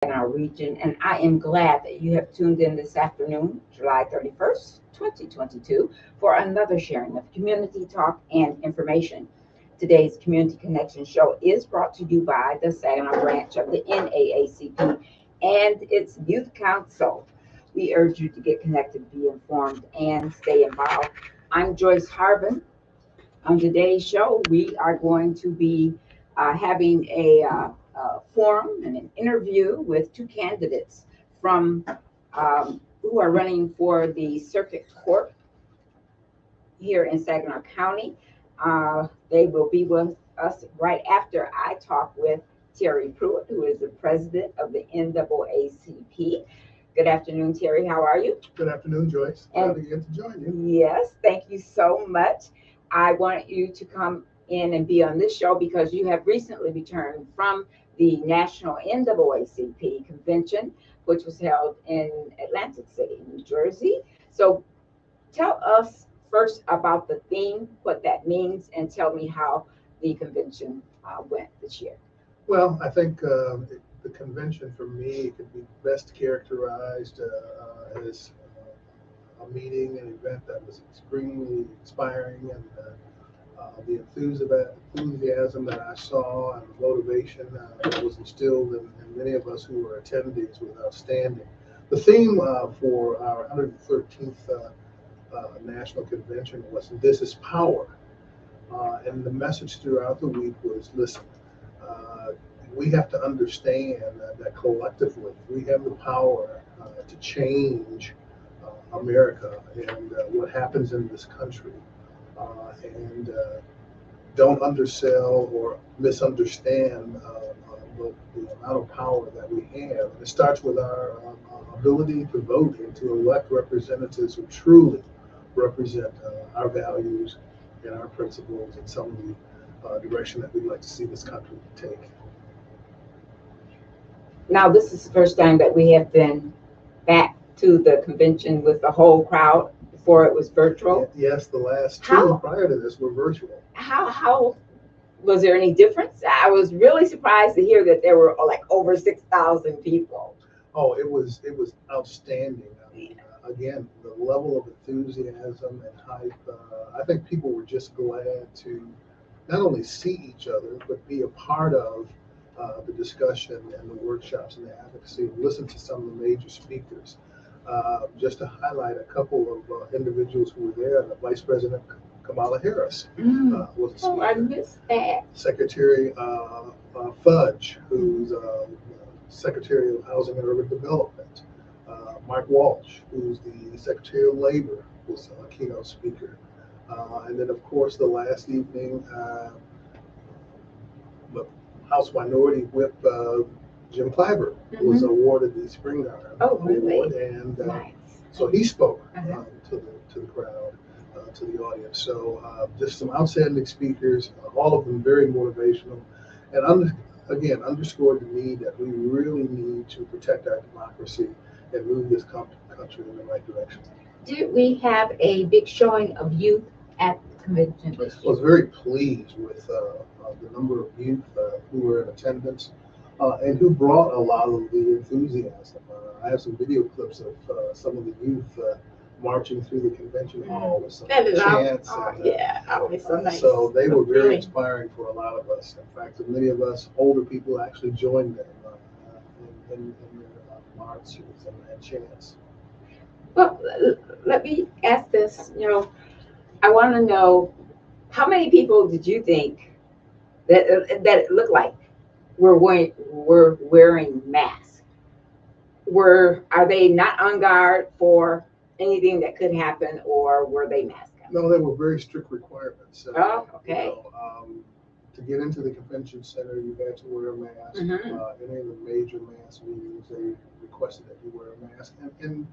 in our region, and I am glad that you have tuned in this afternoon, July 31st, 2022, for another sharing of community talk and information. Today's Community Connection show is brought to you by the Saginaw branch of the NAACP and its Youth Council. We urge you to get connected, be informed, and stay involved. I'm Joyce Harvin. On today's show, we are going to be having a forum and an interview with two candidates from who are running for the Circuit Court here in Saginaw County. They will be with us right after I talk with Terry Pruitt, who is the president of the NAACP. Good afternoon, Terry. How are you? Good afternoon, Joyce. Glad to get to join you. Yes, thank you so much. I want you to come in and be on this show because you have recently returned from the National NAACP convention, which was held in Atlantic City, New Jersey. So tell us first about the theme, what that means, and tell me how the convention went this year. Well, I think the convention for me could be best characterized as a meeting, an event that was extremely inspiring, and the enthusiasm that I saw and the motivation that was instilled in many of us who were attendees was outstanding. The theme for our 113th National Convention was "This is Power," and the message throughout the week was, listen, we have to understand that collectively we have the power to change America and what happens in this country, and don't undersell or misunderstand the amount of power that we have. And it starts with our ability to vote and to elect representatives who truly represent our values and our principles and some of the direction that we'd like to see this country take. Now, this is the first time that we have been back to the convention with the whole crowd. Before it was virtual. Yes, the last two prior to this were virtual. How was there any difference? I was really surprised to hear that there were like over 6,000 people. Oh, it was outstanding. Again, the level of enthusiasm and hype. I think people were just glad to not only see each other, but be a part of the discussion and the workshops and the advocacy, and listen to some of the major speakers. Just to highlight a couple of individuals who were there, the Vice President Kamala Harris was a speaker. Oh, I missed that. Secretary Fudge, who's Secretary of Housing and Urban Development. Mike Walsh, who's the Secretary of Labor, was a keynote speaker. And then, of course, the last evening, the House Minority Whip Jim Clyburn was awarded the Spring Guard Award, and nice. So he spoke to the crowd, to the audience. So just some outstanding speakers, all of them very motivational, and again underscored the need that we really need to protect our democracy and move this country in the right direction. Did we have a big showing of youth at the convention this year? I was very pleased with the number of youth who were in attendance. And who brought a lot of the enthusiasm. I have some video clips of some of the youth marching through the convention hall with some chants. So they were very inspiring for a lot of us. In fact, many of us older people actually joined them in their marches and chants. Well, let me ask this. I want to know, how many people did you think that it looked like were wearing masks? Are they not on guard for anything that could happen, or were they masked up? No, they were very strict requirements. Okay. To get into the convention center, you had to wear a mask. Any of the major mass meetings, they requested that you wear a mask. And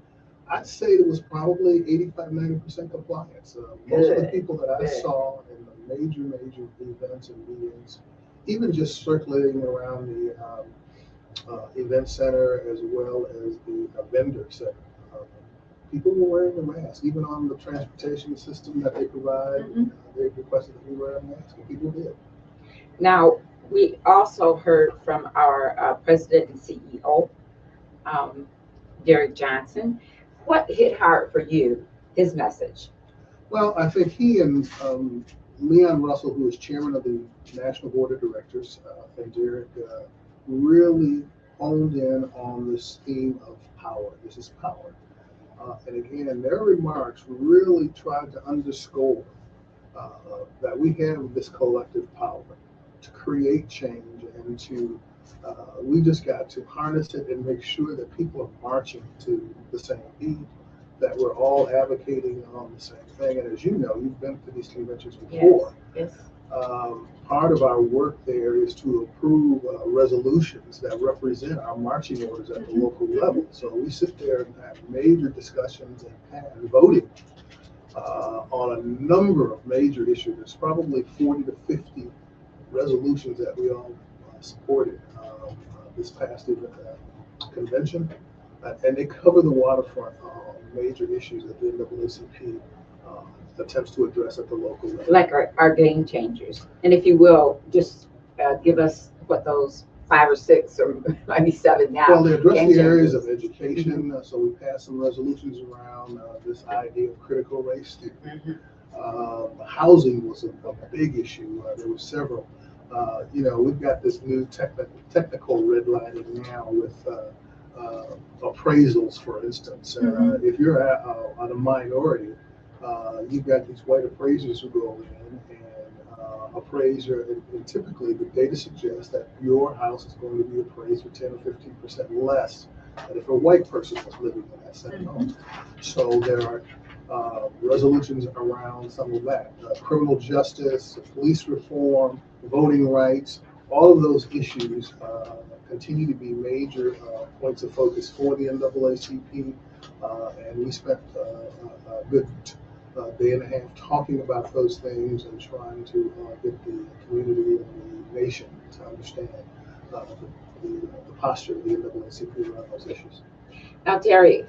I'd say it was probably 85-90% compliance. Most of the people that I saw in the major events and meetings, even just circulating around the event center as well as the vendor center, people were wearing a mask. Even on the transportation system that they provide, they requested that you wear a mask, and people did. Now, we also heard from our president and CEO um, Derek Johnson. What hit hard for you, his message? Well, I think he and Leon Russell, who is chairman of the National Board of Directors, and Derek really honed in on this theme of power. This is power. And again, their remarks really tried to underscore uh, that we have this collective power to create change and to we just got to harness it and make sure that people are marching to the same beat, that we're all advocating on the same thing. And as you know, you've been to these conventions before. Yes. Part of our work there is to approve resolutions that represent our marching orders at the local level. So we sit there and have major discussions and voting on a number of major issues. There's probably 40 to 50 resolutions that we all supported this past convention, and they cover the waterfront major issues that the NAACP attempts to address at the local level. Like our game changers. And if you will, just give us what those 5 or 6 or maybe 7 now. Well, they address game the areas changers. of education, so we passed some resolutions around this idea of critical race theory. Housing was a big issue. There were several. We've got this new technical redlining now with appraisals, for instance. If you're on a minority, you've got these white appraisers who go in and and typically the data suggests that your house is going to be appraised for 10 or 15% less than if a white person was living in that same home. So there are resolutions around some of that. Criminal justice, police reform, voting rights, all of those issues continue to be major points of focus for the NAACP, and we spent a good day and a half talking about those things and trying to get the community and the nation to understand the posture of the NAACP around those issues. Now, Terry,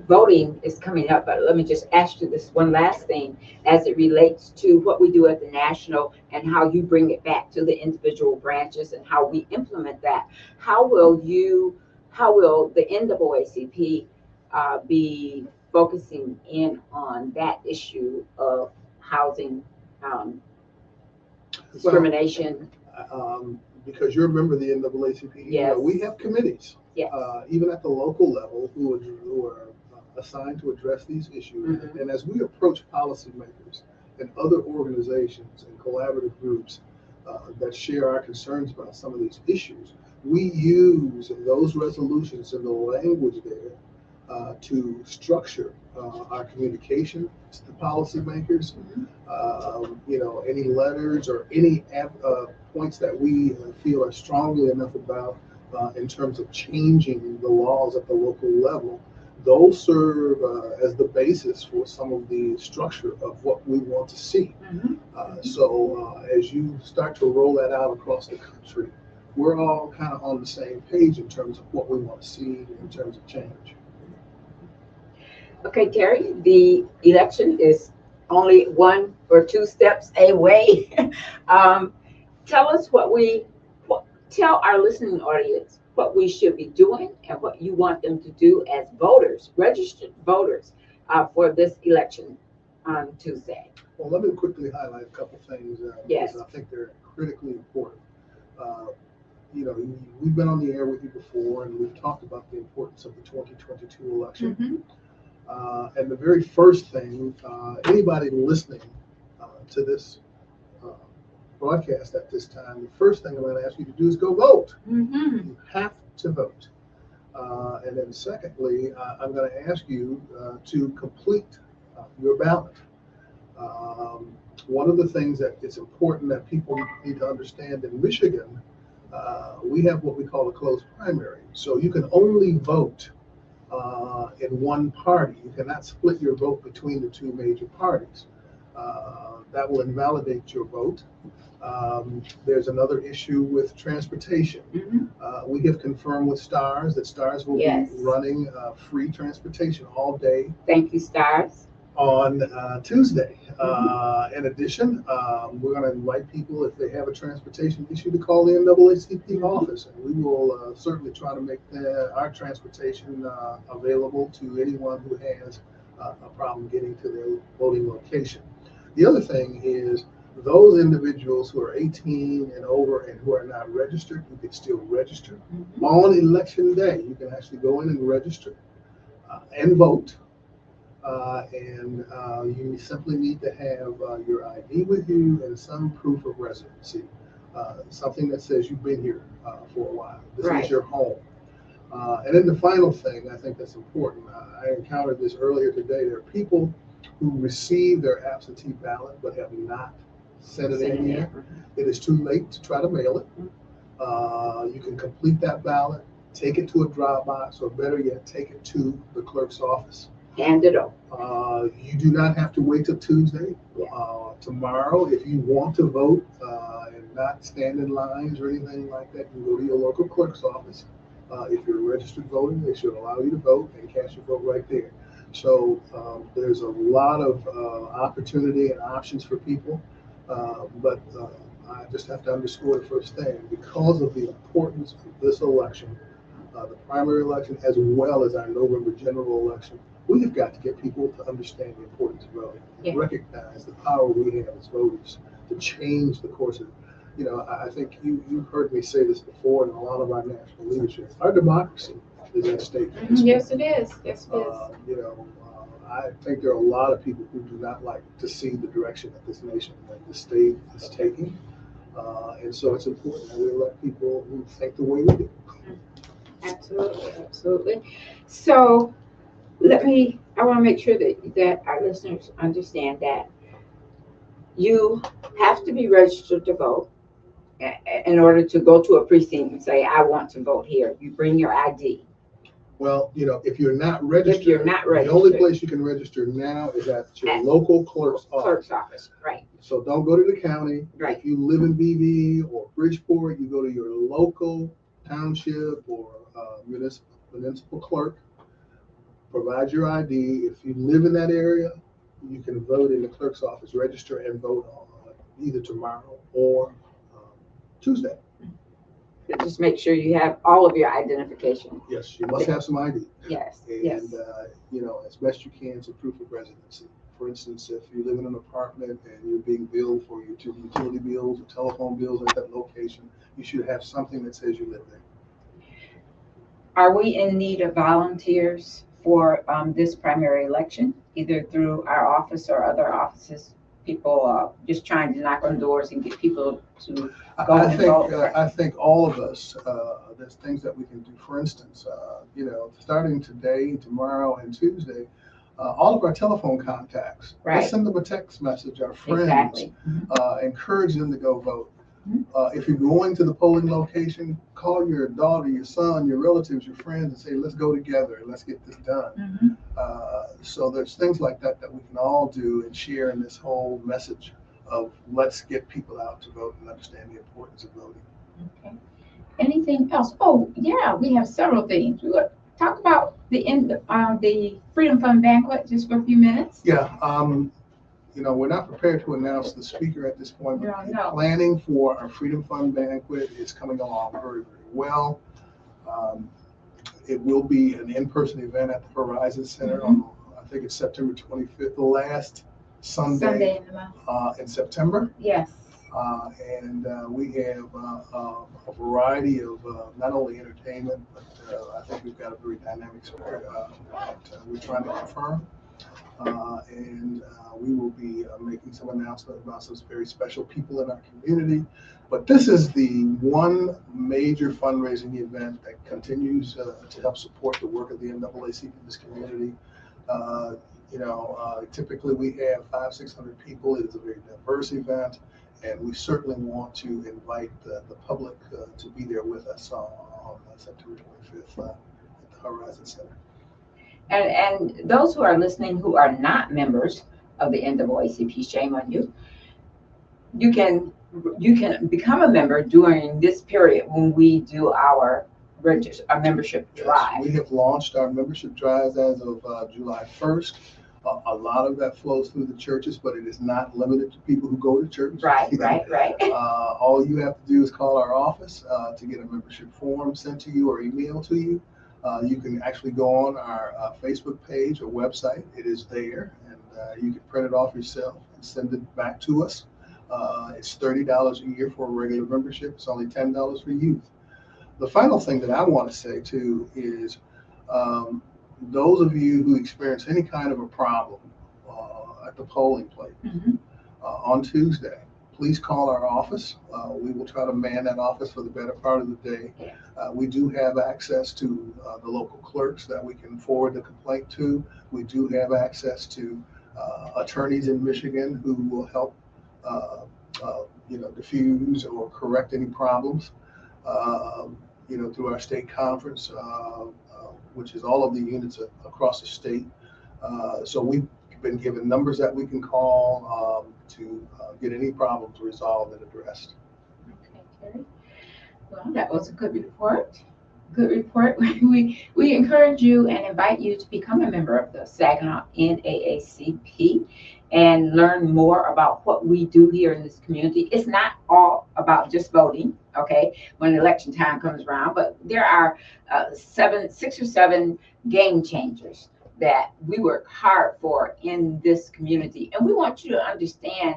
voting is coming up, but let me just ask you this one last thing as it relates to what we do at the national and how you bring it back to the individual branches and how we implement that. How will the NAACP be focusing in on that issue of housing discrimination? Because you're a member of the NAACP, Yes. We have committees, Yes. even at the local level, who are assigned to address these issues. And as we approach policymakers and other organizations and collaborative groups that share our concerns about some of these issues, we use those resolutions and the language there to structure our communication to the policymakers. Any letters or any points that we feel are strongly enough about in terms of changing the laws at the local level, those serve as the basis for some of the structure of what we want to see. So as you start to roll that out across the country, we're all kind of on the same page in terms of what we want to see in terms of change. Okay, Terry, the election is only 1 or 2 steps away. Tell us tell our listening audience what we should be doing and what you want them to do as voters, registered voters, for this election on Tuesday. Well, let me quickly highlight a couple things Yes. because I think they're critically important. We've been on the air with you before, and we've talked about the importance of the 2022 election. And the very first thing, anybody listening to this broadcast at this time, the first thing I'm going to ask you to do is go vote. You have to vote. And then secondly, I'm going to ask you to complete your ballot. One of the things that it's important that people need to understand in Michigan, we have what we call a closed primary. So you can only vote in one party. You cannot split your vote between the 2 major parties. That will invalidate your vote. There's another issue with transportation. We have confirmed with STARS that STARS will be running free transportation all day. Thank you, STARS. on Tuesday. In addition, we're going to invite people, if they have a transportation issue, to call the NAACP office, and we will certainly try to make our transportation available to anyone who has a problem getting to their voting location. The other thing is those individuals who are 18 and over and who are not registered, you can still register. On election day, you can actually go in and register and vote. You simply need to have your ID with you and some proof of residency, something that says you've been here for a while. This Right. is your home. And then the final thing I think that's important, I encountered this earlier today. There are people who receive their absentee ballot but have not sent it in yet. It is too late to try to mail it. You can complete that ballot, take it to a drop box, or better yet, take it to the clerk's office. Hand it over. You do not have to wait till Tuesday. Tomorrow, if you want to vote and not stand in lines or anything like that, you go to your local clerk's office. If you're registered voting, they should allow you to vote and cast your vote right there. So there's a lot of opportunity and options for people. But I just have to underscore the first thing, because of the importance of this election, the primary election, as well as our November general election, we have got to get people to understand the importance of voting, and recognize the power we have as voters to change the course of, I think you've heard me say this before, and a lot of our national leadership, our democracy is at stake. Yes, it is. Yes, it is. I think there are a lot of people who do not like to see the direction that this nation and the state is taking. And so it's important that we let people who think the way we do. Absolutely, absolutely. So I want to make sure that our listeners understand that you have to be registered to vote in order to go to a precinct and say, I want to vote here. You bring your ID. Well, if you're not registered, the only place you can register now is at your local clerk's office. Right. So don't go to the county. Right. If you live in BV or Bridgeport, you go to your local township or municipal clerk. Provide your ID. If you live in that area, you can vote in the clerk's office, register and vote on either tomorrow or Tuesday. Just make sure you have all of your identification. Yes, you must have some ID. Yes. And, as best you can, some proof of residency. For instance, if you live in an apartment and you're being billed for your utility bills or telephone bills at that location, you should have something that says you live there. Are we in need of volunteers for this primary election, either through our office or other offices? People just trying to knock on doors and get people to go and vote. I think all of us, there's things that we can do. For instance, starting today, tomorrow, and Tuesday, all of our telephone contacts, let's send them a text message, our friends, encourage them to go vote. If you're going to the polling location, call your daughter, your son, your relatives, your friends, and say, let's go together and let's get this done. So there's things like that we can all do and share in this whole message of let's get people out to vote and understand the importance of voting. Okay. Anything else? Oh, yeah, we have several things. We talk about the Freedom Fund banquet just for a few minutes. Yeah. We're not prepared to announce the speaker at this point, but No. Planning for our Freedom Fund banquet is coming along very, very well. It will be an in-person event at the Horizon Center on, I think it's September 25th, the last Sunday in the month. In September. Yes. And we have a variety of not only entertainment, but I think we've got a very dynamic spirit that we're trying to confirm. We will be making some announcements about some very special people in our community. But this is the one major fundraising event that continues to help support the work of the NAACP in this community. Typically we have 500-600 people. It is a very diverse event, and we certainly want to invite the public to be there with us on September 25th at the Horizon Center. And those who are listening who are not members of the NAACP, shame on you. You can become a member during this period when we do our membership drive. Yes, we have launched our membership drive as of July 1st. A lot of that flows through the churches, but it is not limited to people who go to church. Right. All you have to do is call our office to get a membership form sent to you or emailed to you. You can actually go on our Facebook page or website. It is there, and you can print it off yourself and send it back to us. It's $30 a year for a regular membership. It's only $10 for youth. The final thing that I want to say too is those of you who experience any kind of a problem at the polling place on Tuesday, please call our office. We will try to man that office for the better part of the day. We do have access to the local clerks that we can forward the complaint to. We do have access to attorneys in Michigan who will help diffuse or correct any problems. Through our state conference, which is all of the units across the state. So we've been given numbers that we can call to get any problems resolved and addressed. Okay, Terry. Well, that was a good report. We encourage you and invite you to become a member of the Saginaw NAACP and learn more about what we do here in this community. It's not all about just voting, okay, when election time comes around, but there are 6 or 7 game changers that we work hard for in this community. And we want you to understand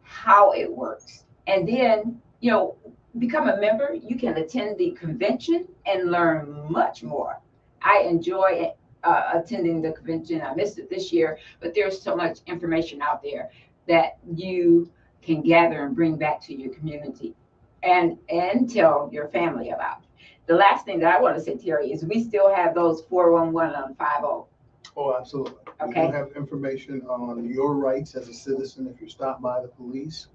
how it works. And then, become a member. You can attend the convention and learn much more. I enjoy attending the convention. I missed it this year, but there's so much information out there that you can gather and bring back to your community and tell your family about. The last thing that I want to say, Terry, is we still have those 411 on 50. Oh, absolutely. Okay. We do have information on your rights as a citizen if you're stopped by the police.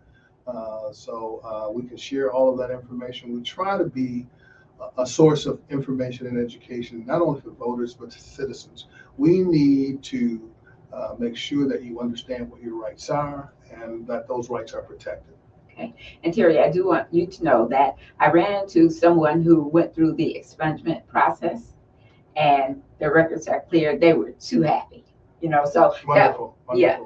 So we can share all of that information. We try to be a source of information and education, not only for voters, but to citizens. We need to make sure that you understand what your rights are and that those rights are protected. Okay. And Terry, I do want you to know that I ran into someone who went through the expungement process and their records are clear. They were too happy, so Wonderful. Yeah.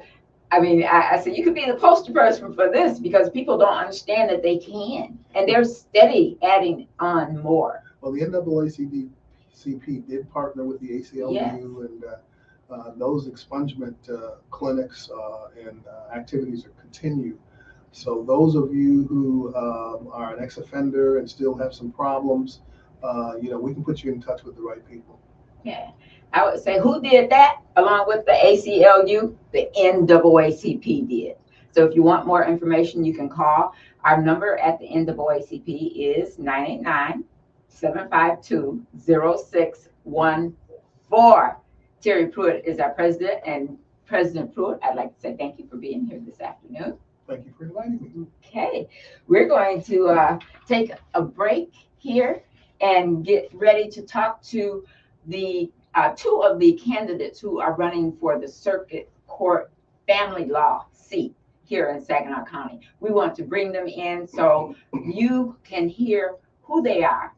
I mean, I said, you could be the poster person for this because people don't understand that they can. And they're steady adding on more. Well, the NAACP did partner with the ACLU, yes. And those expungement clinics and activities are continued. So those of you who are an ex-offender and still have some problems, we can put you in touch with the right people. Yeah. I would say who did that along with the ACLU? The NAACP did. So if you want more information, you can call. Our number at the NAACP is 989-752-0614. Terry Pruitt is our president, and President Pruitt, I'd like to say thank you for being here this afternoon. Thank you for inviting me. Okay, we're going to take a break here and get ready to talk to the 2 of the candidates who are running for the Circuit Court Family Law seat here in Saginaw County. We want to bring them in so you can hear who they are,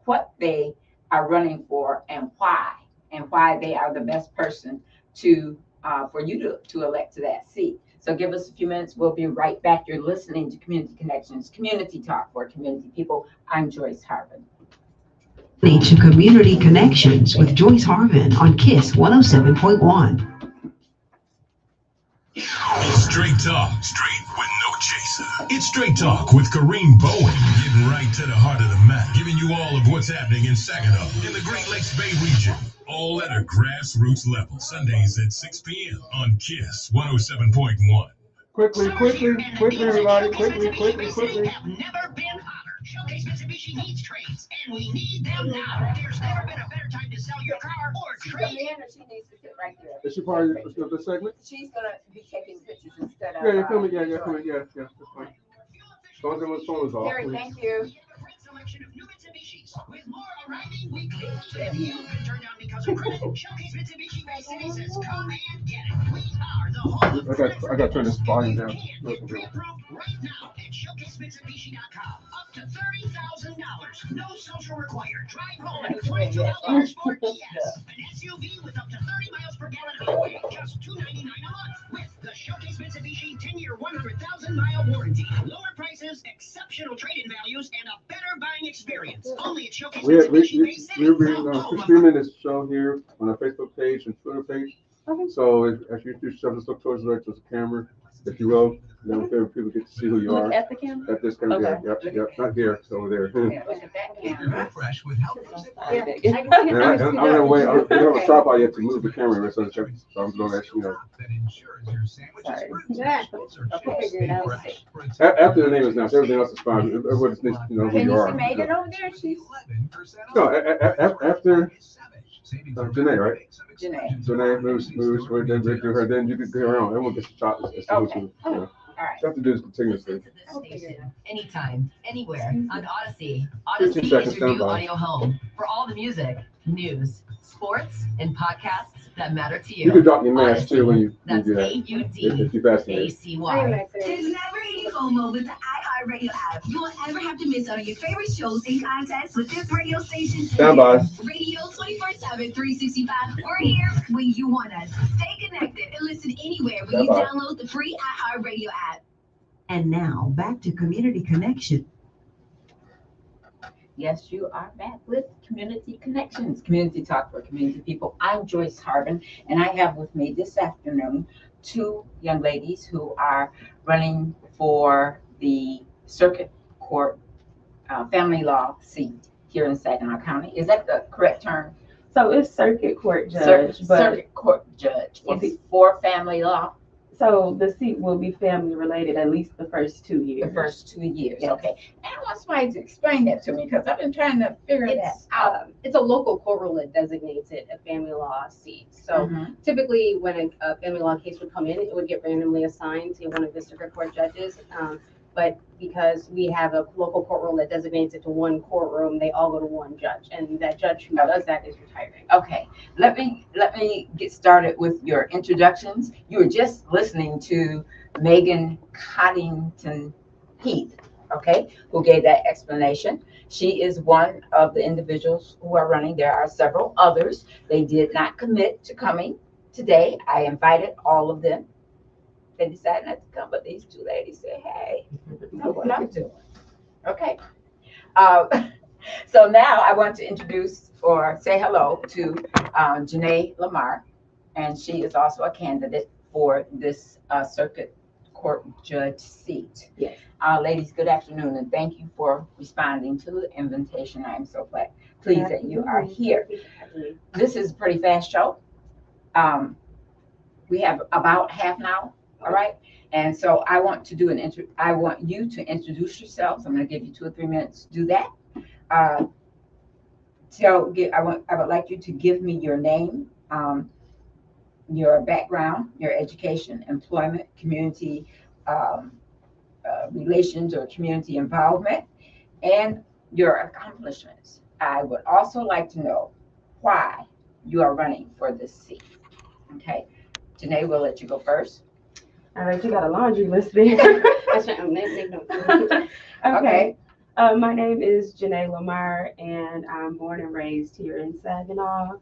what they are running for, and why they are the best person to for you to elect to that seat. So give us a few minutes. We'll be right back. You're listening to Community Connections, Community Talk for Community People. I'm Joyce Harvin. To Community Connections with Joyce Harvin on KISS 107.1. Straight talk, straight with no chaser. It's Straight Talk with Kareem Bowen, getting right to the heart of the matter, giving you all of what's happening in Saginaw, in the Great Lakes Bay region, all at a grassroots level. Sundays at 6 p.m. on KISS 107.1. Quickly, everybody, quickly. Have never been hotter. Showcase Mitsubishi needs trades, and we need them now. There's never been a better time to sell your car or trade. She needs to sit right there. Is she part of the segment? She's gonna be taking pictures instead of. Yeah, you're filming. Yeah, that's fine. Don't give us phone off. Terry, thank you. Great selection of new Mitsubishis with more arriving weekly. If you've been turned down because of credit, Showcase Mitsubishi Bay City says come and get it. We are the home. I got to turn this volume down. Pre-approved right now at ShowcaseMitsubishi.com. Up to $30,000. No social required. Drive home in a $22 Sport ES. An SUV with up to 30 miles per gallon highway. Just $299 10-mile warranty, lower prices, exceptional trade-in values, and a better buying experience. Only at Showcase Mitsubishi Bay City. We're streaming this show here on our Facebook page and Twitter page. Okay. So if you introduce yourself, just look towards the camera, if you will. Then people get to see who you are. Look at the camera? At this camera, Okay. yep, not here, it's over there. Yeah, look at that camera. Refresh with help. I'm gonna wait. I don't have a tripod yet to move the camera, so I'm going to, That ensures your sandwich is Sorry. fruits, Yeah. vegetables, or Okay, chips figure it stay out. fresh. For a after the name is announced, everything else is fine. Everyone just needs to know who Can you you are. see Megan over there? She's 11% No, off. after Savings Janae, right? Janae. moves, then we do her, then you can go around. Everyone gets a shot. As to Okay. who, you know. All right. You have to do this continuously. Station, anytime, anywhere, on Odyssey. 15 Odyssey seconds, is your new standby. audio home for all the music, news, sports, and podcasts that matter to you. You can drop your mask too when you That's do that. If you're fascinated. AUDACY. There's never any FOMO with the iHeartRadio app. You won't ever have to miss out on your favorite shows and contests with this radio station. Stand by. Radio 24/7, 365. We're here when you want us. Stay connected and listen anywhere when you Stand by. download the free iHeartRadio app. And now back to Community Connection. Yes, you are back with Community Connections, Community Talk for Community People. I'm Joyce Harvin, and I have with me this afternoon two young ladies who are running for the Circuit Court Family Law seat here in Saginaw County. Is that the correct term? So it's circuit court judge, but Circuit Court Judge for family law. so the seat will be family related at least the first 2 years. The first 2 years, Yes. okay. And I want somebody to explain that to me because I've been trying to figure that out. It's a local court rule that designates it a family law seat. So Mhm. typically when a family law case would come in, it would get randomly assigned to one of the circuit court judges. But because we have a local court rule that designates it to one courtroom, they all go to one judge. And that judge who does that is retiring. Okay, let me get started with your introductions. You were just listening to Megan Coddington Heath, okay, who gave that explanation. She is one of the individuals who are running. There are several others. They did not commit to coming today. I invited all of them. They decided not to come, but these two ladies said, hey, know what I'm doing. Okay. So now I want to introduce or say hello to Janae Lamar, and she is also a candidate for this circuit court judge seat. Yes. Ladies, good afternoon, and thank you for responding to the invitation. I am so pleased that you are here. This is a pretty fast show. We have about half an hour. All right. And so I want to do I want you to introduce yourselves. I'm going to give you 2 or 3 minutes to do that. I would like you to give me your name, your background, your education, employment, community relations or community involvement, and your accomplishments. I would also like to know why you are running for this seat. Okay. Janae, we'll let you go first. All right, you got a laundry list there. That's right. Make notes. Okay. My name is Janae Lamar, and I'm born and raised here in Saginaw.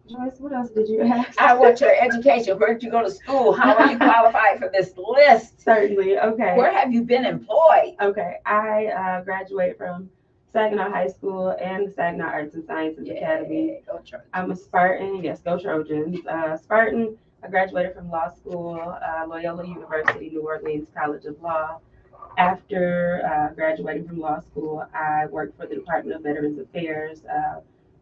Joyce, what else did you ask? I want your education. Where did you go to school? How are you qualified for this list? Certainly. Okay. Where have you been employed? Okay. I graduated from Saginaw High School and the Saginaw Arts and Sciences Academy. Go Trojans. I'm a Spartan. Yes, go Trojans. Spartan. I graduated from law school, Loyola University, New Orleans College of Law. After graduating from law school, I worked for the Department of Veterans Affairs,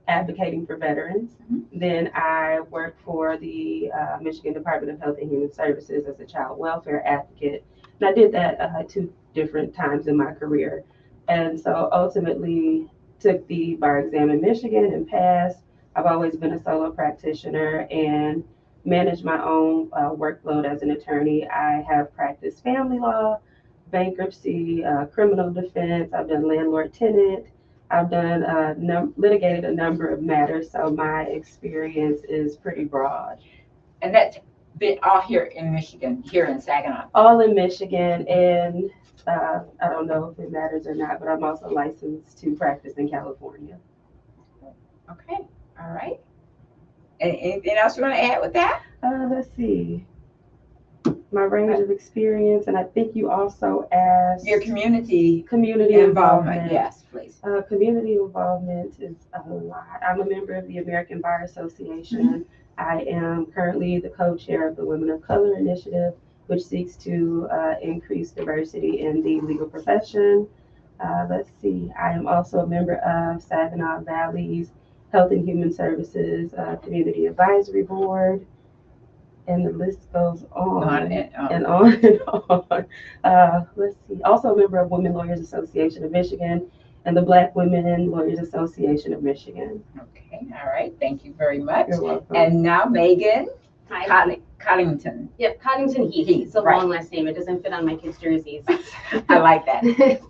advocating for veterans. Mm-hmm. Then I worked for the Michigan Department of Health and Human Services as a child welfare advocate. And I did that 2 different times in my career. And so ultimately took the bar exam in Michigan and passed. I've always been a solo practitioner and manage my own workload as an attorney. I have practiced family law, bankruptcy, criminal defense. I've done landlord-tenant. I've done litigated a number of matters, so my experience is pretty broad. And that's been all here in Michigan, here in Saginaw. All in Michigan, and I don't know if it matters or not, but I'm also licensed to practice in California. Okay, all right. Anything else you want to add with that? Let's see. my range of experience, and I think you also asked Your community community involvement. Yes, please. Community involvement is a lot. I'm a member of the American Bar Association. I am currently the co-chair of the Women of Color Initiative, which seeks to increase diversity in the legal profession. Let's see, I am also a member of Saginaw Valley's Health and Human Services Community Advisory Board, and the list goes on and on and on. Let's see, also a member of Women Lawyers Association of Michigan and the Black Women Lawyers Association of Michigan. Okay, all right, thank you very much. You're welcome. And now Megan Hi. Coddington. Yep, Coddington Heath. It's a long last name. It doesn't fit on my kids' jerseys. I like that.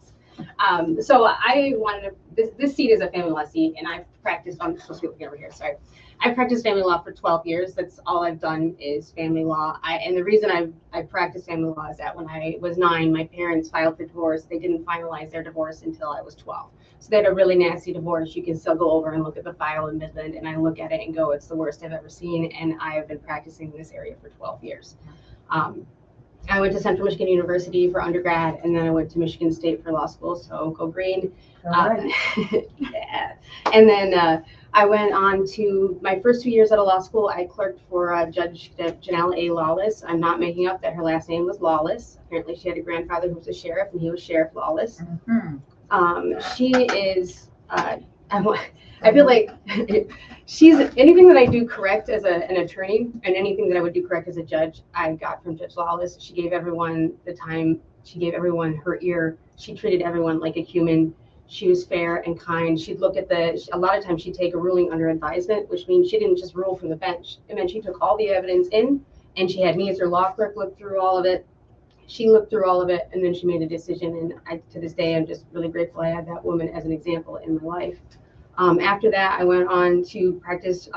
So I wanted to, this seat is a family law seat, and I've practiced, I'm supposed to be looking over here, sorry. I've practiced family law for 12 years. That's all I've done is family law. And the reason I practiced family law is that when I was 9, my parents filed for divorce. They didn't finalize their divorce until I was 12. So they had a really nasty divorce. You can still go over and look at the file in Midland, and I look at it and go, it's the worst I've ever seen. And I have been practicing in this area for 12 years. I went to Central Michigan University for undergrad, and then I went to Michigan State for law school, so go green. Yeah. And then I went on to my first 2 years at a law school. I clerked for Judge Janelle A. Lawless. I'm not making up that her last name was Lawless. Apparently she had a grandfather who was a sheriff, and he was Sheriff Lawless. She is, I feel like she's, anything that I do correct as an attorney and anything that I would do correct as a judge, I got from Judge Lawless. She gave everyone the time. She gave everyone her ear. She treated everyone like a human. She was fair and kind. She'd look at a lot of times she'd take a ruling under advisement, which means she didn't just rule from the bench. It meant she took all the evidence in, and she had me as her law clerk look through all of it. She looked through all of it, and then she made a decision. And to this day, I'm just really grateful I had that woman as an example in my life. After that, I went on to practice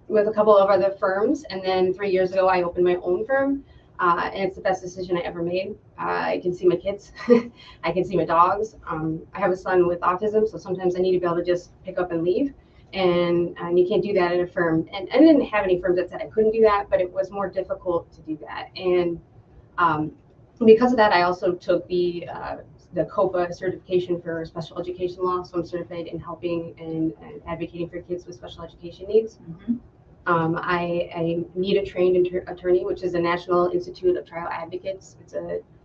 with a couple of other firms. And then 3 years ago, I opened my own firm. And it's the best decision I ever made. I can see my kids. I can see my dogs. I have a son with autism, so sometimes I need to be able to just pick up and leave. And you can't do that in a firm. And I didn't have any firms that said I couldn't do that, but it was more difficult to do that. And because of that, I also took the COPA certification for special education law. So I'm certified in helping and advocating for kids with special education needs. I need a trained attorney, which is a National Institute of Trial Advocates.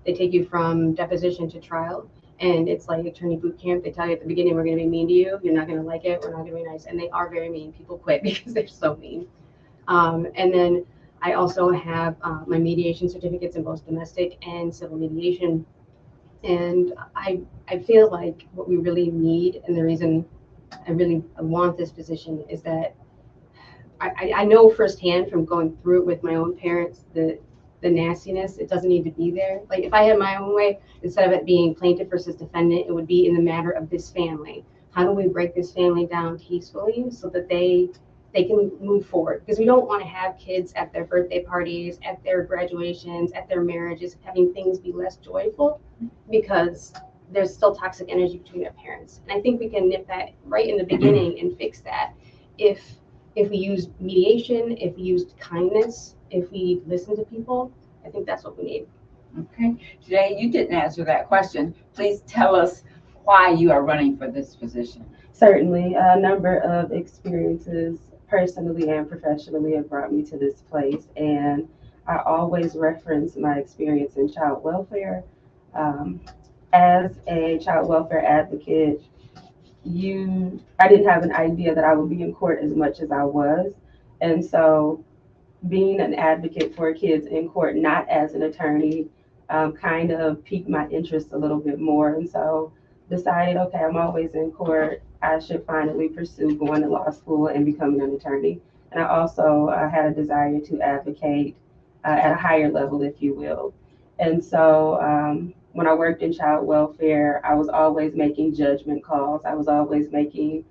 They take you from deposition to trial, and it's like attorney boot camp. They tell you at the beginning, we're going to be mean to you. You're not going to like it. We're not going to be nice. And they are very mean. People quit because they're so mean. And then I also have my mediation certificates in both domestic and civil mediation. And I feel like what we really need, and the reason I really want this position, is that I know firsthand from going through it with my own parents, the nastiness, it doesn't need to be there. Like if I had my own way, instead of it being plaintiff versus defendant, it would be in the matter of this family. How do we break this family down peacefully so that they can move forward? Because we don't want to have kids at their birthday parties, at their graduations, at their marriages, having things be less joyful because there's still toxic energy between their parents. And I think we can nip that right in the beginning and fix that if we use mediation, if we use kindness, if we listen to people. I think that's what we need. Okay. Today, you didn't answer that question. Please tell us why you are running for this position. Certainly. A number of experiences personally and professionally have brought me to this place. And I always reference my experience in child welfare. As a child welfare advocate, I didn't have an idea that I would be in court as much as I was. And so being an advocate for kids in court, not as an attorney, kind of piqued my interest a little bit more. And so decided, okay, I'm always in court. I should finally pursue going to law school and becoming an attorney. And I also had a desire to advocate at a higher level, if you will. And so when I worked in child welfare, I was always making judgment calls. I was always making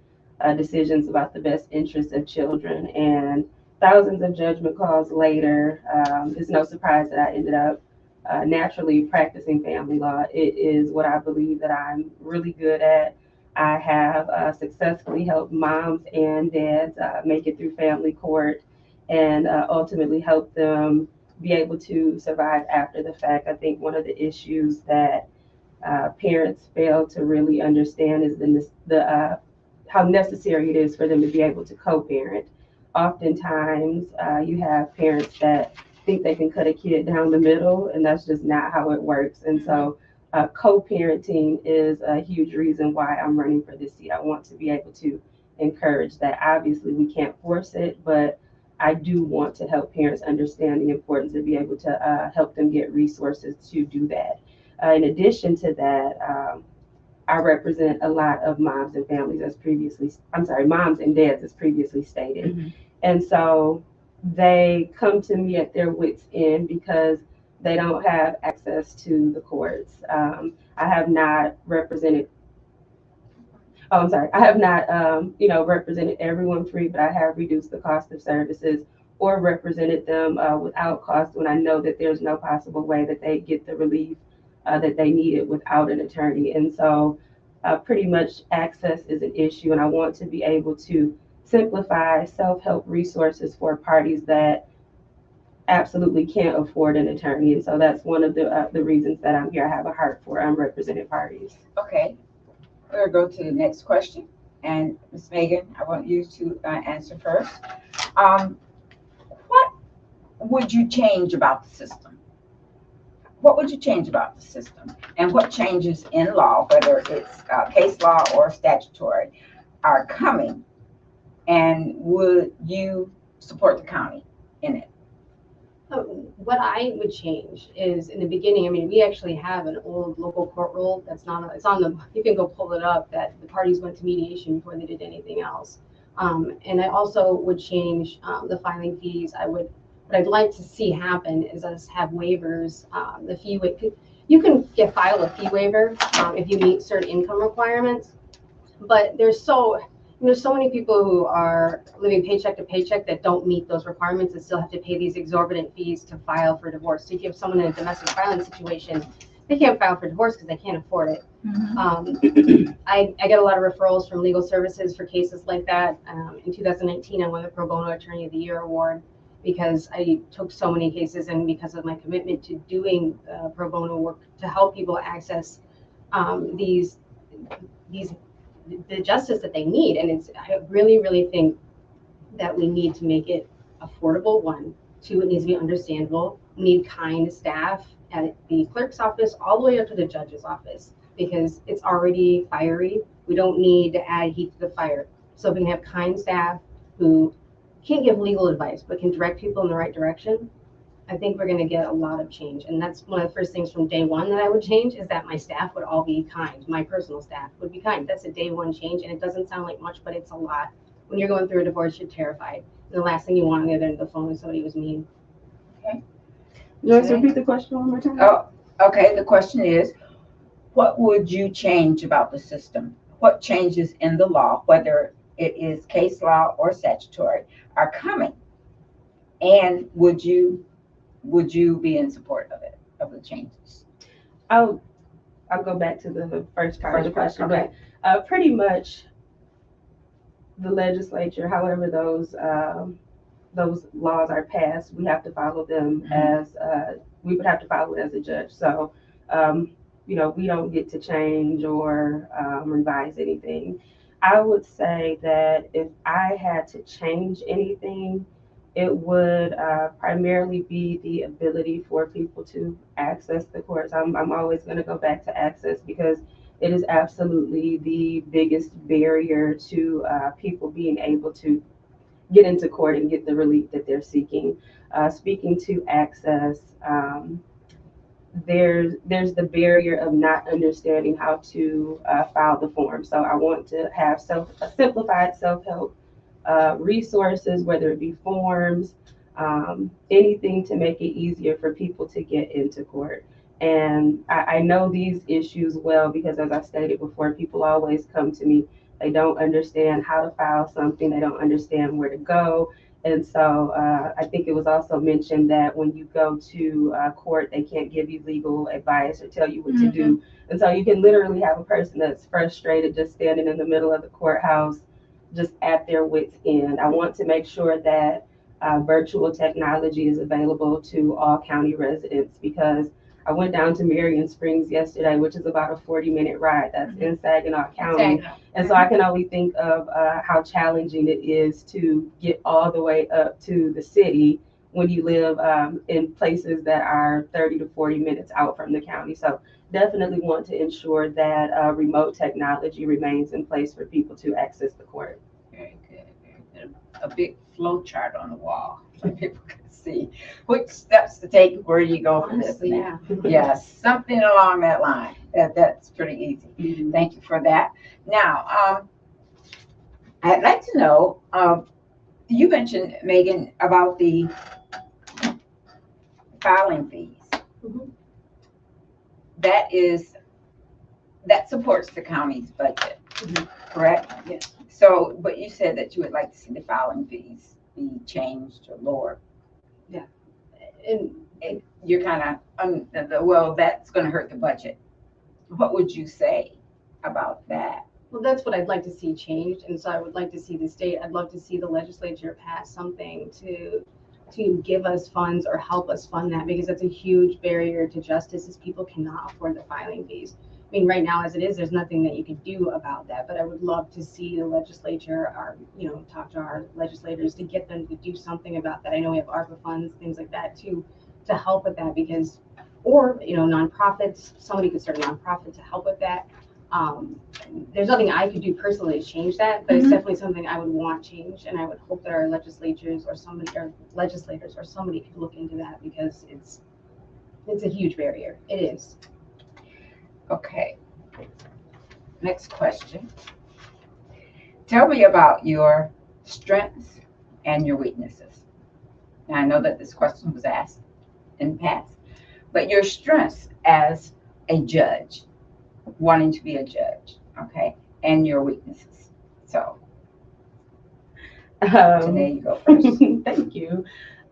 decisions about the best interests of children. And thousands of judgment calls later, it's no surprise that I ended up naturally practicing family law. It is what I believe that I'm really good at. I have successfully helped moms and dads make it through family court and ultimately help them be able to survive after the fact. I think one of the issues that parents fail to really understand is how necessary it is for them to be able to co-parent. Oftentimes, you have parents that think they can cut a kid down the middle, and that's just not how it works. And so, co-parenting is a huge reason why I'm running for this seat. I want to be able to encourage that. Obviously, we can't force it, but I do want to help parents understand the importance of be able to help them get resources to do that. In addition to that, I represent a lot of moms and families moms and dads as previously stated. Mm-hmm. And so they come to me at their wits' end because they don't have access to the courts. I have not represented I have not, represented everyone free, but I have reduced the cost of services or represented them without cost when I know that there's no possible way that they get the relief that they needed without an attorney. And so pretty much access is an issue, and I want to be able to simplify self-help resources for parties that absolutely can't afford an attorney. And so that's one of the reasons that I'm here. I have a heart for unrepresented parties. Okay, we'll go to the next question. And Ms. Megan, I want you to answer first. What would you change about the system? What would you change about the system? And what changes in law, whether it's case law or statutory, are coming? And would you support the county in it? What I would change is in the beginning, I mean, we actually have an old local court rule that's it's on the, you can go pull it up, that the parties went to mediation before they did anything else. And I also would change the filing fees. What I'd like to see happen is us have waivers, the fee, you can file a fee waiver if you meet certain income requirements, but there's so many people who are living paycheck to paycheck that don't meet those requirements and still have to pay these exorbitant fees to file for divorce. So if you have someone in a domestic violence situation, they can't file for divorce because they can't afford it. Mm-hmm. I get a lot of referrals from legal services for cases like that. In 2019, I won the Pro Bono Attorney of the Year award because I took so many cases, and because of my commitment to doing pro bono work to help people access the justice that they need. And I really, really think that we need to make it affordable. One, two, it needs to be understandable. We need kind staff at the clerk's office all the way up to the judge's office, because it's already fiery. We don't need to add heat to the fire. So if we can have kind staff who can't give legal advice, but can direct people in the right direction, I think we're going to get a lot of change. And that's one of the first things from day one that I would change, is that my staff would all be kind. My personal staff would be kind. That's a day one change. And it doesn't sound like much, but it's a lot. When you're going through a divorce, you're terrified. And the last thing you want on the other end of the phone is somebody who's mean. Okay. Joyce, repeat the question one more time. Oh, okay. The question is, what would you change about the system? What changes in the law, whether it is case law or statutory, are coming? And would you be in support of it, of the changes? I'll go back to the first part of the question. Okay. But pretty much the legislature, however those laws are passed, we have to follow them. Mm-hmm. As we would have to follow it as a judge. So we don't get to change or revise anything. I would say that if I had to change anything, it would primarily be the ability for people to access the courts. I'm always going to go back to access, because it is absolutely the biggest barrier to people being able to get into court and get the relief that they're seeking. Speaking to access, there's the barrier of not understanding how to file the form. So I want to have simplified self-help resources, whether it be forms, anything to make it easier for people to get into court. And I know these issues well, because as I stated before, people always come to me. They don't understand how to file something. They don't understand where to go. And so I think it was also mentioned that when you go to court, they can't give you legal advice or tell you what to do. And so you can literally have a person that's frustrated just standing in the middle of the courthouse, just at their wits' end. I want to make sure that virtual technology is available to all county residents, because I went down to Marion Springs yesterday, which is about a 40-minute ride. That's in Saginaw County. And so I can only think of how challenging it is to get all the way up to the city when you live in places that are 30 to 40 minutes out from the county. So definitely want to ensure that remote technology remains in place for people to access the court. Very good, very good. A big flow chart on the wall so people can see which steps to take, where you go from this. Honestly, yeah. Yes, something along that line. That's pretty easy. Thank you for that. Now, I'd like to know, you mentioned, Megan, about the filing fees. Mhm. That supports the county's budget, correct? Yes. So, but you said that you would like to see the filing fees be changed or lower. And You're kind of, well, that's going to hurt the budget. What would you say about that? well, that's what I'd like to see changed. And so I would like to see the state, I'd love to see the legislature pass something to give us funds or help us fund that, because that's a huge barrier to justice, is people cannot afford the filing fees. I mean, right now as it is, there's nothing that you can do about that, but I would love to see the legislature, talk to our legislators to get them to do something about that. I know we have ARPA funds, things like that to help with that, because, or, nonprofits, somebody could start a nonprofit to help with that. There's nothing I could do personally to change that, but it's definitely something I would want changed, and I would hope that our legislators or legislators or somebody could look into that, because it's a huge barrier. It is. Okay. Next question. Tell me about your strengths and your weaknesses. Now, I know that this question was asked in the past, but your strengths as a judge, wanting to be a judge, okay, and your weaknesses. So, today you go first. Thank you.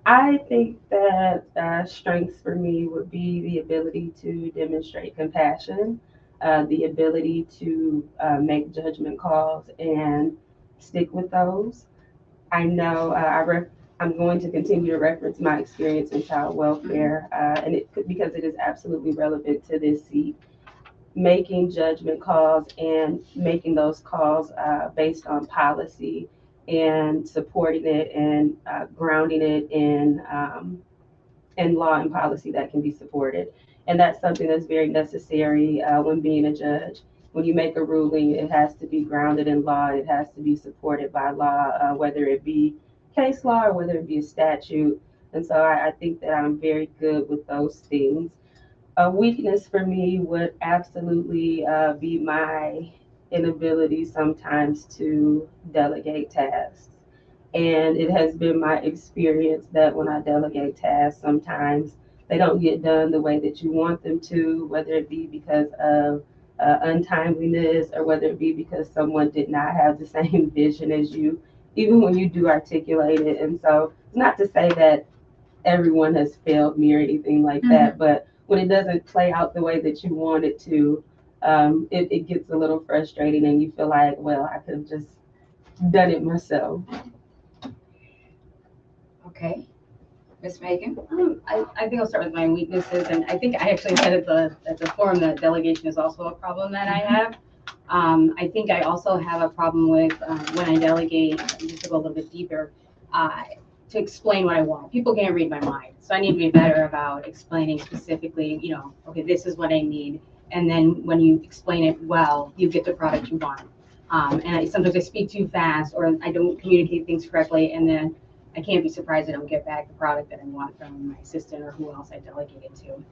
I think that strengths for me would be the ability to demonstrate compassion, the ability to make judgment calls and stick with those. I know I'm going to continue to reference my experience in child welfare, and because it is absolutely relevant to this seat. Making judgment calls and making those calls based on policy and supporting it and grounding it in law and policy that can be supported. And that's something that's very necessary when being a judge. When you make a ruling, it has to be grounded in law. It has to be supported by law, whether it be case law or whether it be a statute. And so I think that I'm very good with those things. A weakness for me would absolutely be my inability sometimes to delegate tasks. And it has been my experience that when I delegate tasks, sometimes they don't get done the way that you want them to, whether it be because of untimeliness or whether it be because someone did not have the same vision as you, even when you do articulate it. And so it's not to say that everyone has failed me or anything like that, but when it doesn't play out the way that you want it to, it gets a little frustrating and you feel like, well, I could have just done it myself. Okay. Miss Megan? I think I'll start with my weaknesses, and I think I actually said at the forum that delegation is also a problem that I have. I think I also have a problem with when I delegate, just to go a little bit deeper, to explain what I want. People can't read my mind, so I need to be better about explaining specifically, okay, this is what I need, and then when you explain it well, you get the product you want. And sometimes I speak too fast, or I don't communicate things correctly, and then I can't be surprised I don't get back the product that I want from my assistant or who else I delegated to.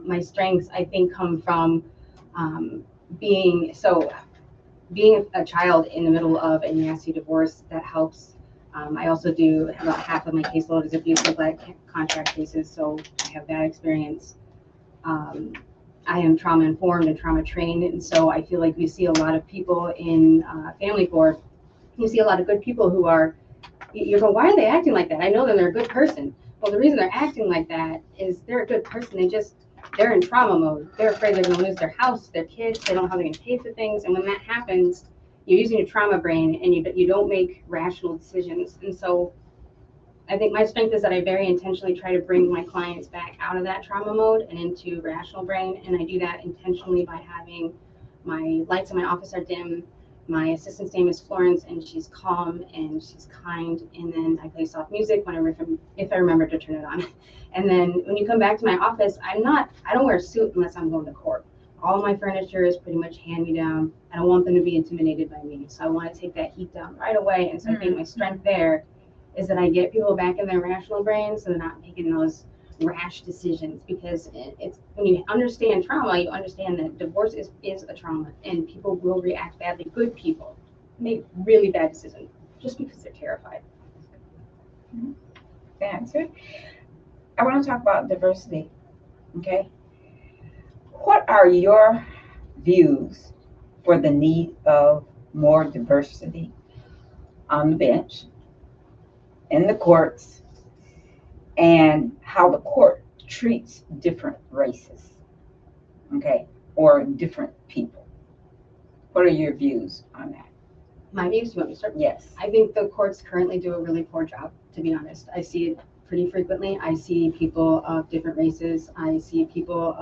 My strengths, I think, come from being a child in the middle of a nasty divorce. That helps. I also do about half of my caseload is abuse and neglect contract cases, so I have that experience. I am trauma informed and trauma trained, and so I feel like we see a lot of people in family court. You see a lot of good people who are, you go, why are they acting like that? I know that they're a good person. Well, the reason they're acting like that is they're a good person. They're in trauma mode. They're afraid they're going to lose their house, their kids. They don't know how they're going to pay for things. And when that happens, you're using your trauma brain and you don't make rational decisions. And so I think my strength is that I very intentionally try to bring my clients back out of that trauma mode and into rational brain. And I do that intentionally by having my lights in my office are dim. My assistant's name is Florence, and she's calm and she's kind. And then I play soft music whenever, if I remember to turn it on. And then when you come back to my office, I don't wear a suit unless I'm going to court. All my furniture is pretty much hand-me-down. I don't want them to be intimidated by me. So I want to take that heat down right away. And so I think my strength there is that I get people back in their rational brain so they're not making those rash decisions, because it's when you understand trauma, you understand that divorce is a trauma and people will react badly. Good people make really bad decisions just because they're terrified. That's it. I want to talk about diversity. Okay. What are your views for the need of more diversity on the bench, in the courts, and how the court treats different races, okay, or different people? What are your views on that? My views, you want me to start? Yes. I think the courts currently do a really poor job, to be honest. I see it pretty frequently. I see people of different races. I see people,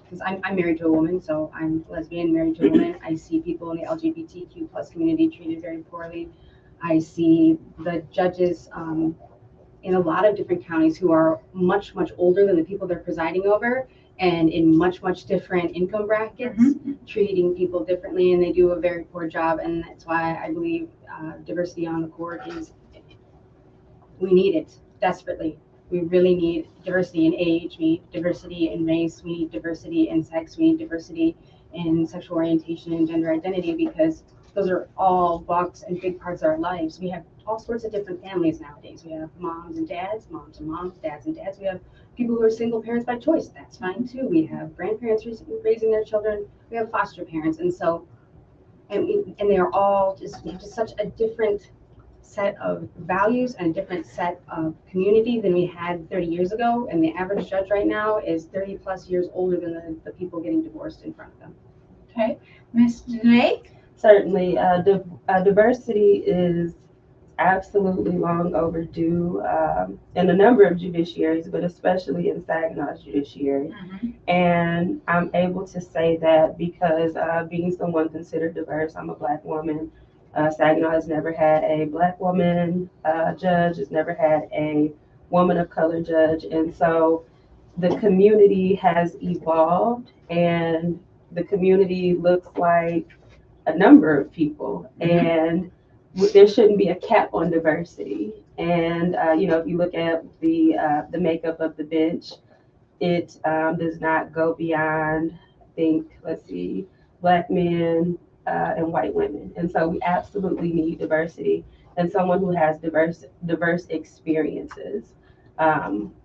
because I'm married to a woman, so I'm lesbian, married to a woman. I see people in the LGBTQ plus community treated very poorly. I see the judges in a lot of different counties who are much, much older than the people they're presiding over, and in much, much different income brackets, treating people differently, and they do a very poor job. And that's why I believe diversity on the court we need it desperately. We really need diversity in age, we need diversity in race, we need diversity in sex, we need diversity in sexual orientation and gender identity, because those are all blocks and big parts of our lives. We have all sorts of different families nowadays. We have moms and dads, moms and moms, dads and dads. We have people who are single parents by choice. That's fine too. We have grandparents raising their children. We have foster parents. And so, and they are all just such a different set of values and a different set of community than we had 30 years ago. And the average judge right now is 30 plus years older than the people getting divorced in front of them. Okay. Ms. Janae? Certainly, diversity is absolutely long overdue in a number of judiciaries, but especially in Saginaw's judiciary. And I'm able to say that because being someone considered diverse, I'm a Black woman. Saginaw has never had a Black woman judge, has never had a woman of color judge. And so the community has evolved, and the community looks like a number of people, and there shouldn't be a cap on diversity. And if you look at the makeup of the bench, it does not go beyond, I think, Black men and white women. And so we absolutely need diversity, and someone who has diverse experiences.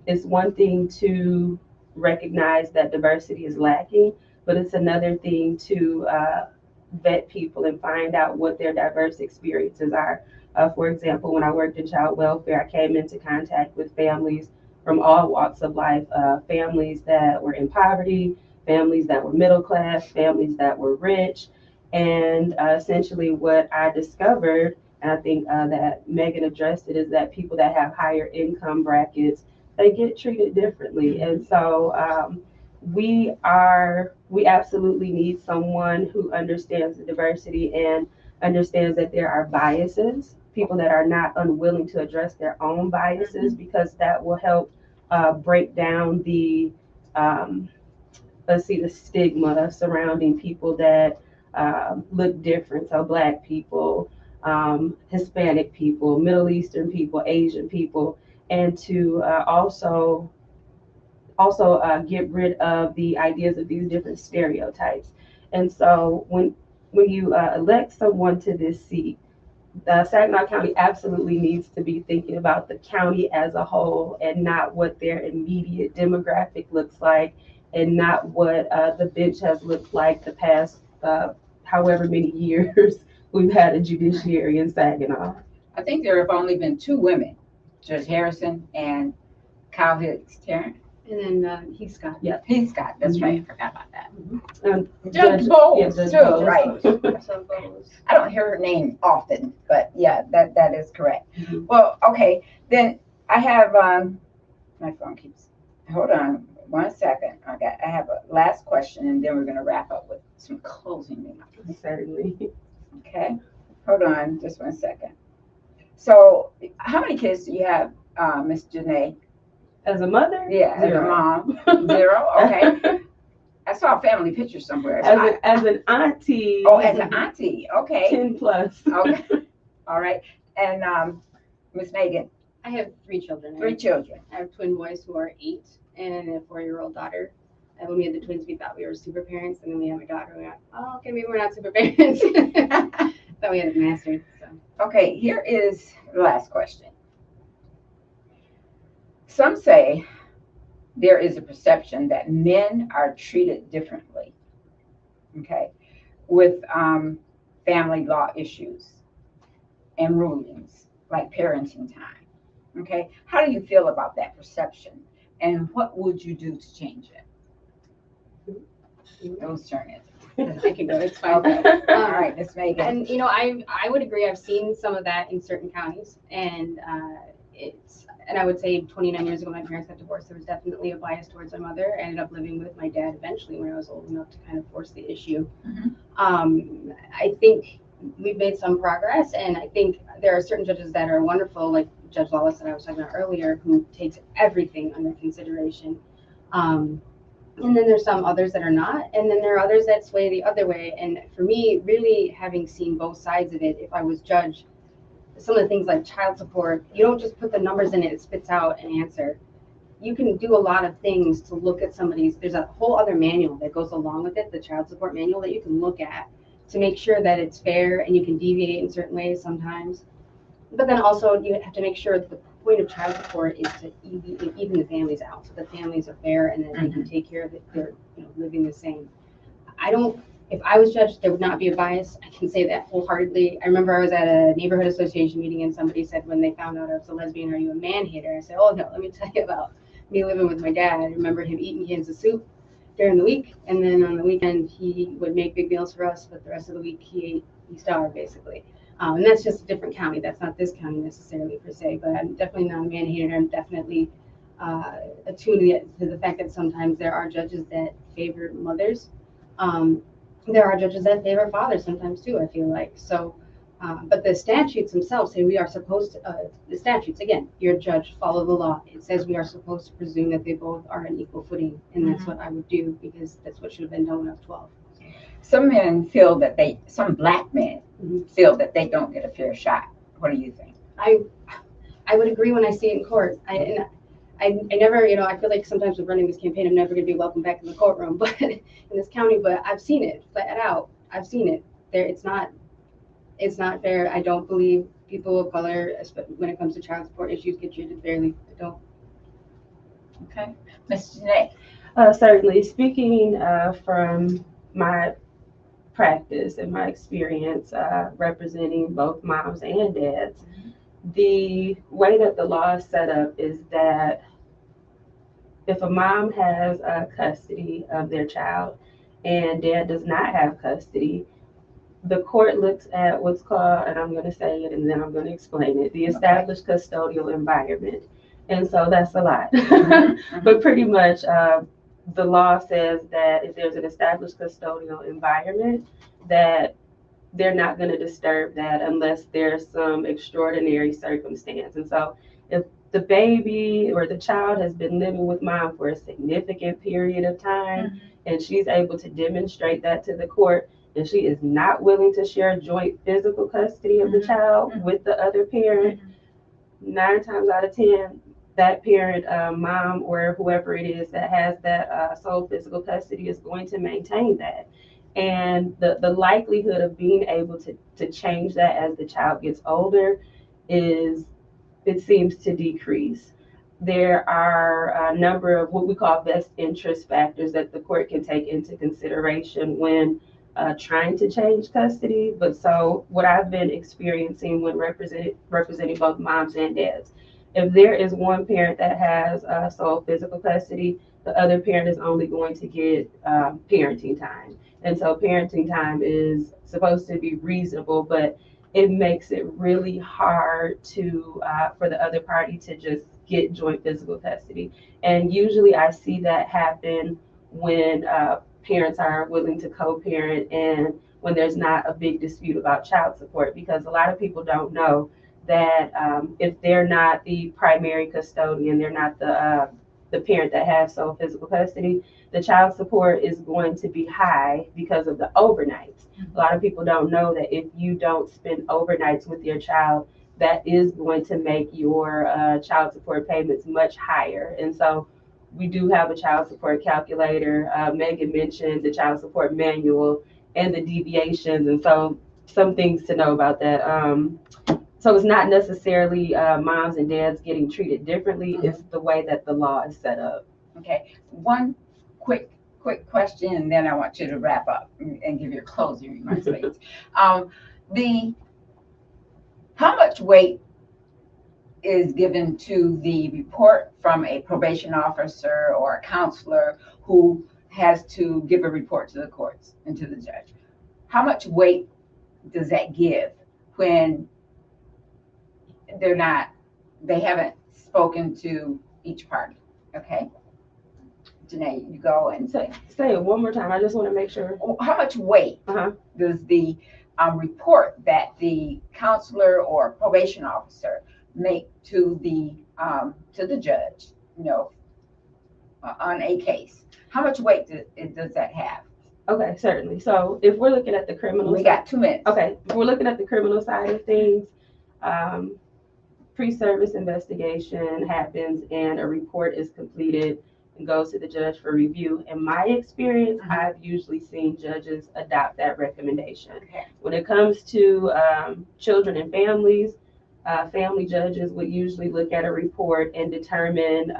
It's one thing to recognize that diversity is lacking, but it's another thing to vet people and find out what their diverse experiences are. For example, when I worked in child welfare, I came into contact with families from all walks of life, families that were in poverty, families that were middle class, families that were rich. And essentially what I discovered, and I think that Megan addressed it, is that people that have higher income brackets, they get treated differently. And so we absolutely need someone who understands the diversity and understands that there are biases, people that are not unwilling to address their own biases, because that will help break down the stigma surrounding people that look different. So Black people, Hispanic people, Middle Eastern people, Asian people, and to also get rid of the ideas of these different stereotypes. And so when you elect someone to this seat, Saginaw County absolutely needs to be thinking about the county as a whole, and not what their immediate demographic looks like, and not what the bench has looked like the past however many years we've had a judiciary in Saginaw. I think there have only been 2 women, Judge Harrison and Kyle Hicks Tarrant. And then Heath Scott. Yeah, Heath Scott. That's right. I forgot about that. Judge Bowles, Judge too, Bowles. right. So Bowles. I don't hear her name often, but yeah, that is correct. Well, okay, then I have, my phone keeps, hold on 1 second. I have a last question and then we're gonna wrap up with some closing remarks. Certainly. Okay, hold on just 1 second. So how many kids do you have, Miss Janae? As a mother? Yeah, as a Zero. mom. 0, okay. I saw a family picture somewhere. So As an auntie. oh, as an auntie, okay. 10 plus. Okay, all right. And Miss Megan, I have 3 children. 3 children. I have twin boys who are 8 and a 4-year-old daughter. And when we had the twins, we thought we were super parents, and then we have a daughter. We went, oh, okay, maybe we're not super parents. Thought we had it mastered. So. Okay, here is the last question. Some say there is a perception that men are treated differently, okay, with family law issues and rulings like parenting time, okay? How do you feel about that perception, and what would you do to change it? Those turn it. I can go. It's fine. Okay. All right, Miss Megan. And you know, I would agree. I've seen some of that in certain counties, and I would say 29 years ago, my parents got divorced. There was definitely a bias towards my mother. I ended up living with my dad eventually when I was old enough to kind of force the issue. I think we've made some progress, and I think there are certain judges that are wonderful, like Judge Lawless that I was talking about earlier, who takes everything under consideration. And then there's some others that are not, and then there are others that sway the other way. And for me, really having seen both sides of it, if I was judge, some of the things like child support, you don't just put the numbers in it, it spits out an answer. You can do a lot of things to look at somebody's, there's a whole other manual that goes along with it, the child support manual, that you can look at to make sure that it's fair, and you can deviate in certain ways sometimes. But then also you have to make sure that the point of child support is to even the families out, so the families are fair and then they can take care of it. They're living the same. If I was judged, there would not be a bias. I can say that wholeheartedly. I remember I was at a neighborhood association meeting and somebody said when they found out I was a lesbian, "Are you a man hater?" I said, "Oh no, let me tell you about me living with my dad." I remember him eating cans of soup during the week, and then on the weekend he would make big meals for us, but the rest of the week he starved basically. And that's just a different county. That's not this county necessarily per se, but I'm definitely not a man hater. I'm definitely attuned to the fact that sometimes there are judges that favor mothers. There are judges that favor fathers sometimes too, I feel like. So, but the statutes themselves say we are supposed to, the statutes, again, you're a judge, follow the law. It says we are supposed to presume that they both are on equal footing, and that's what I would do, because that's what should have been done when I was 12. Some men feel that some black men feel that they don't get a fair shot. What do you think? I would agree when I see it in court. I never, I feel like sometimes with running this campaign, I'm never going to be welcome back in the courtroom, but in this county, but I've seen it flat out. I've seen it there. It's not fair. I don't believe people of color, when it comes to child support issues, get treated fairly. I don't. Okay. Ms. Janae. Certainly. Speaking from my practice and my experience representing both moms and dads, the way that the law is set up is that if a mom has custody of their child and dad does not have custody, the court looks at what's called, and I'm going to say it and then I'm going to explain it, the established custodial environment. And so that's a lot. But pretty much the law says that if there's an established custodial environment, that they're not going to disturb that unless there's some extraordinary circumstance. And so if the baby or the child has been living with mom for a significant period of time, and she's able to demonstrate that to the court, and she is not willing to share joint physical custody of the child with the other parent, 9 times out of 10, that parent, mom or whoever it is that has that sole physical custody is going to maintain that. And the likelihood of being able to change that as the child gets older it seems to decrease. There are a number of what we call best interest factors that the court can take into consideration when trying to change custody. But so what I've been experiencing when representing both moms and dads, if there is one parent that has sole physical custody, the other parent is only going to get parenting time. And so parenting time is supposed to be reasonable, but it makes it really hard to for the other party to just get joint physical custody. And usually I see that happen when parents are willing to co-parent and when there's not a big dispute about child support, because a lot of people don't know that if they're not the primary custodian, they're not the parent that has sole physical custody, the child support is going to be high because of the overnights. A lot of people don't know that if you don't spend overnights with your child, that is going to make your child support payments much higher. And so we do have a child support calculator. Megan mentioned the child support manual and the deviations. And so some things to know about that. So it's not necessarily moms and dads getting treated differently. It's the way that the law is set up. Okay, one quick question, and then I want you to wrap up and give your closing remarks, ladies. How much weight is given to the report from a probation officer or a counselor who has to give a report to the courts and to the judge? How much weight does that give when they haven't spoken to each party? Okay. Janae, you go and say it one more time. I just want to make sure. How much weight does the report that the counselor or probation officer make to the judge, on a case? How much weight does that have? Okay, certainly. So if we're looking at the criminal, we got 2 minutes. Okay, if we're looking at the criminal side of things, pre-service investigation happens and a report is completed and goes to the judge for review. In my experience, I've usually seen judges adopt that recommendation. Okay. When it comes to children and families, family judges would usually look at a report and determine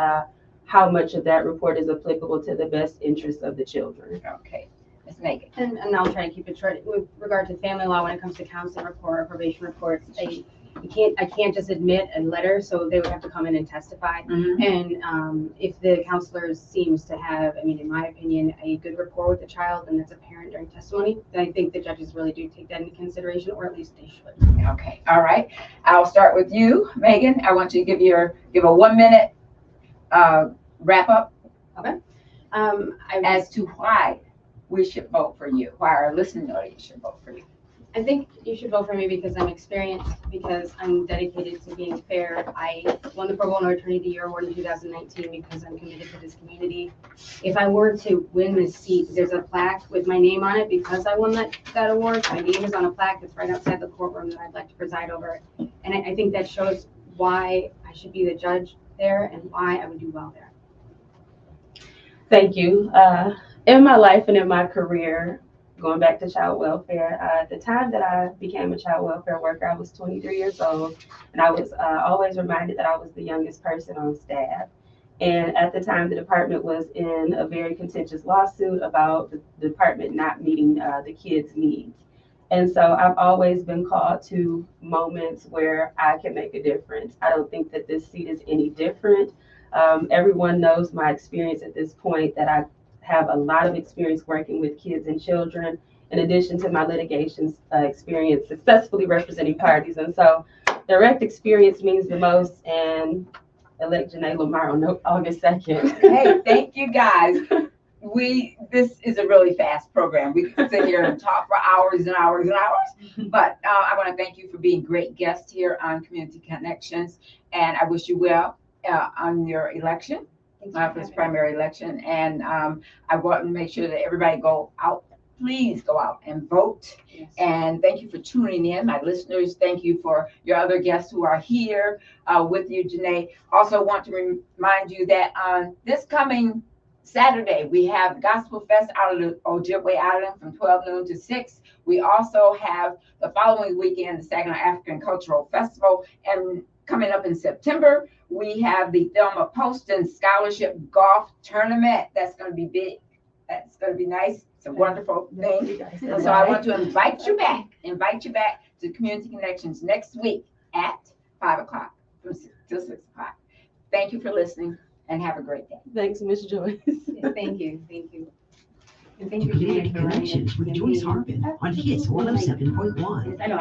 how much of that report is applicable to the best interest of the children. Okay. Ms. Megan. And I'll try to keep it short. With regard to family law, when it comes to counseling report or probation reports, I can't just admit a letter, so they would have to come in and testify. And if the counselor seems to have, in my opinion, a good rapport with the child, and that's apparent during testimony, then I think the judges really do take that into consideration, or at least they should. Okay, all right. I'll start with you, Megan. I want you to give a 1 minute wrap up. Okay. As to why we should vote for you, why our listening audience should vote for you. I think you should vote for me because I'm experienced, because I'm dedicated to being fair. I won the Pro Bono Attorney of the Year award in 2019 because I'm committed to this community. If I were to win this seat, there's a plaque with my name on it because I won that award. My name is on a plaque that's right outside the courtroom that I'd like to preside over. And I think that shows why I should be the judge there and why I would do well there. Thank you. In my life and in my career, going back to child welfare, at the time that I became a child welfare worker, I was 23 years old, and I was always reminded that I was the youngest person on staff. And at the time, the department was in a very contentious lawsuit about the department not meeting the kids' needs. And so I've always been called to moments where I can make a difference. I don't think that this seat is any different. Everyone knows my experience at this point, that I have a lot of experience working with kids and children, in addition to my litigation experience successfully representing parties. And so direct experience means the most, and elect Janae Lamar on August 2nd. Hey, thank you guys. This is a really fast program. We can sit here and talk for hours and hours and hours, but I want to thank you for being great guests here on Community Connections, and I wish you well on your election. For this primary election, and I want to make sure that everybody go out. Please go out and vote. Yes. And thank you for tuning in, my listeners. Thank you for your other guests who are here with you, Janae. Also want to remind you that on this coming Saturday, we have Gospel Fest out of the Ojibwe Island from 12 noon to 6. We also have the following weekend, the Saginaw African Cultural Festival, and coming up in September, we have the Thelma Poston Scholarship Golf Tournament. That's going to be big. That's going to be nice. It's a wonderful thing. And so I want to invite you back to Community Connections next week at 5 o'clock till 6 o'clock. Thank you for listening and have a great day. Thanks, Ms. Joyce. Yes, thank you. And thank you, Community Janae, for running Connections with Joyce Harvin on KISS 107.1.